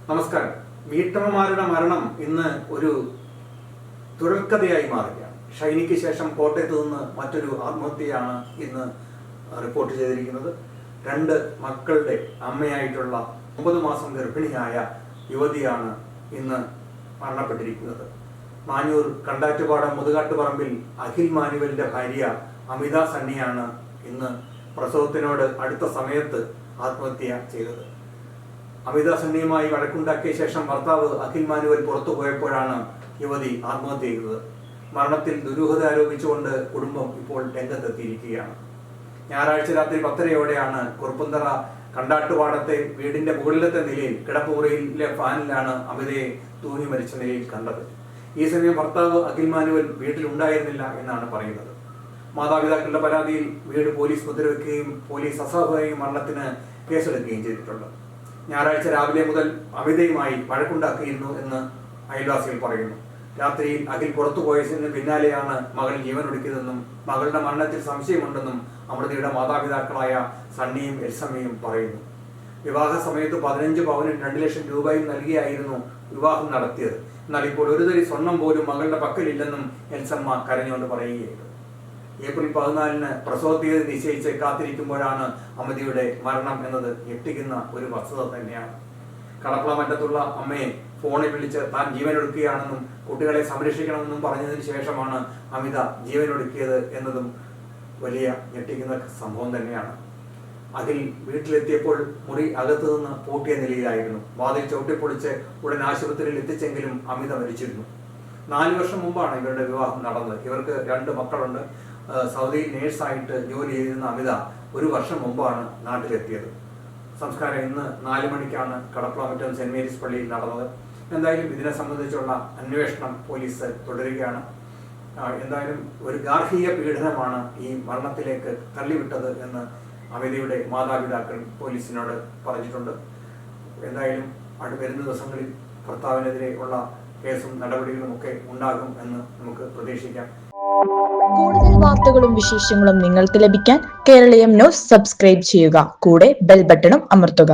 നമസ്കാരം. വീട്ടമ്മമാരുടെ മരണം ഇന്ന് ഒരു തുടർക്കഥയായി മാറുകയാണ്. ഷൈനിക്ക് ശേഷം കോട്ടയത്ത് നിന്ന് മറ്റൊരു ആത്മഹത്യയാണ് ഇന്ന് റിപ്പോർട്ട് ചെയ്തിരിക്കുന്നത്. 2 മക്കളുടെ അമ്മയായിട്ടുള്ള 9 മാസം ഗർഭിണിയായ യുവതിയാണ് ഇന്ന് മരണപ്പെട്ടിരിക്കുന്നത്. മാഞ്ഞൂർ കണ്ടാറ്റുപാടം മുതുകാട്ടുപറമ്പിൽ അഖിൽ മാനുവലിന്റെ ഭാര്യ അമിത സണ്ണിയാണ് ഇന്ന് പ്രസവത്തിനോട് അടുത്ത സമയത്ത് ആത്മഹത്യ ചെയ്തത്. അമിത സണ്ണിയുമായി വഴക്കുണ്ടാക്കിയ ശേഷം ഭർത്താവ് അഖിൽ മാനുവൽ പുറത്തു പോയപ്പോഴാണ് യുവതി ആത്മഹത്യ ചെയ്തത്. മരണത്തിൽ ദുരൂഹത ആരോപിച്ചുകൊണ്ട് കുടുംബം ഇപ്പോൾ രംഗത്തെത്തിയിരിക്കുകയാണ്. ഞായറാഴ്ച രാത്രി 10:30യോടെയാണ് കുറുപ്പന്തറ കണ്ടാട്ടുപാടത്തെ വീടിന്റെ മുകളിലത്തെ നിലയിൽ കിടപ്പുമുറിയിലെ ഫാനിലാണ് അമിതയെ തൂങ്ങി മരിച്ച നിലയിൽ കണ്ടത്. ഈ സമയം ഭർത്താവ് അഖിൽ മാനുവൽ വീട്ടിലുണ്ടായിരുന്നില്ല എന്നാണ് പറയുന്നത്. മാതാപിതാക്കളുടെ പരാതിയിൽ വീട് പോലീസ് മുദ്രവെക്കുകയും പോലീസ് അസാധുവായും മരണത്തിന് കേസെടുക്കുകയും ചെയ്തിട്ടുണ്ട്. ഞായറാഴ്ച രാവിലെ മുതൽ അമിതയുമായി വഴക്കുണ്ടാക്കിയിരുന്നു എന്ന് അയൽവാസികൾ പറയുന്നു. രാത്രിയിൽ അഖിൽ പുറത്തു പോയതിന് പിന്നാലെയാണ് മകൾ ജീവനൊടുക്കിയതെന്നും മകളുടെ മരണത്തിൽ സംശയമുണ്ടെന്നും അമൃതയുടെ മാതാപിതാക്കളായ സണ്ണിയും എൽസമ്മയും പറയുന്നു. വിവാഹ സമയത്ത് 15 പവനും 2 ലക്ഷം രൂപയും നൽകിയായിരുന്നു വിവാഹം നടത്തിയത്. എന്നാൽ ഇപ്പോൾ ഒരു തരി സ്വർണം പോലും മകളുടെ പക്കലില്ലെന്നും എൽസമ്മ കരഞ്ഞുകൊണ്ട് പറയുകയായിരുന്നു. ഏപ്രിൽ 14-ന് പ്രസവ തീയതി നിശ്ചയിച്ച് കാത്തിരിക്കുമ്പോഴാണ് അമിതയുടെ മരണം എന്നത് ഞെട്ടിക്കുന്ന ഒരു വസ്തുത തന്നെയാണ്. കടപ്പളമറ്റത്തുള്ള അമ്മയെ ഫോണിൽ വിളിച്ച് താൻ ജീവനൊടുക്കുകയാണെന്നും കുട്ടികളെ സംരക്ഷിക്കണമെന്നും പറഞ്ഞതിന് ശേഷമാണ് അമിത ജീവനൊടുക്കിയത് എന്നതും വലിയ ഞെട്ടിക്കുന്ന സംഭവം തന്നെയാണ്. അതിൽ വീട്ടിലെത്തിയപ്പോൾ മുറി അകത്തു നിന്ന് പൂട്ടിയ നിലയിലായിരുന്നു. വാതിൽ ചവിട്ടിപ്പൊളിച്ച് ഉടൻ ആശുപത്രിയിൽ എത്തിച്ചെങ്കിലും അമിത മരിച്ചിരുന്നു. 4 വർഷം മുമ്പാണ് ഇവരുടെ വിവാഹം നടന്നത്. ഇവർക്ക് 2 മക്കളുണ്ട്. സൗദിയിൽ നേഴ്സായിട്ട് ജോലി ചെയ്തിരുന്ന അമിത 1 വർഷം മുമ്പാണ് നാട്ടിലെത്തിയത്. സംസ്കാരം ഇന്ന് 4 മണിക്കാണ് കടപ്പളമറ്റം സെന്റ് മേരീസ് പള്ളിയിൽ നടന്നത്. എന്തായാലും ഇതിനെ സംബന്ധിച്ചുള്ള അന്വേഷണം പോലീസ് തുടരുകയാണ്. എന്തായാലും ഒരു ഗാർഹിക പീഡനമാണ് ഈ മരണത്തിലേക്ക് തള്ളിവിട്ടത് എന്ന് അമിതയുടെ മാതാപിതാക്കൾ പോലീസിനോട് പറഞ്ഞിട്ടുണ്ട്. എന്തായാലും വരുന്ന ദിവസങ്ങളിൽ ഭർത്താവിനെതിരെ ഉള്ള കേസും നടപടികളും ഒക്കെ ഉണ്ടാകും എന്ന് നമുക്ക് പ്രതീക്ഷിക്കാം. കൂടുതൽ വാർത്തകളും വിശേഷങ്ങളും നിങ്ങൾക്ക് ലഭിക്കാൻ കേരളീയം ന്യൂസ് സബ്സ്ക്രൈബ് ചെയ്യുക. കൂടെ ബെൽ ബട്ടണും അമർത്തുക.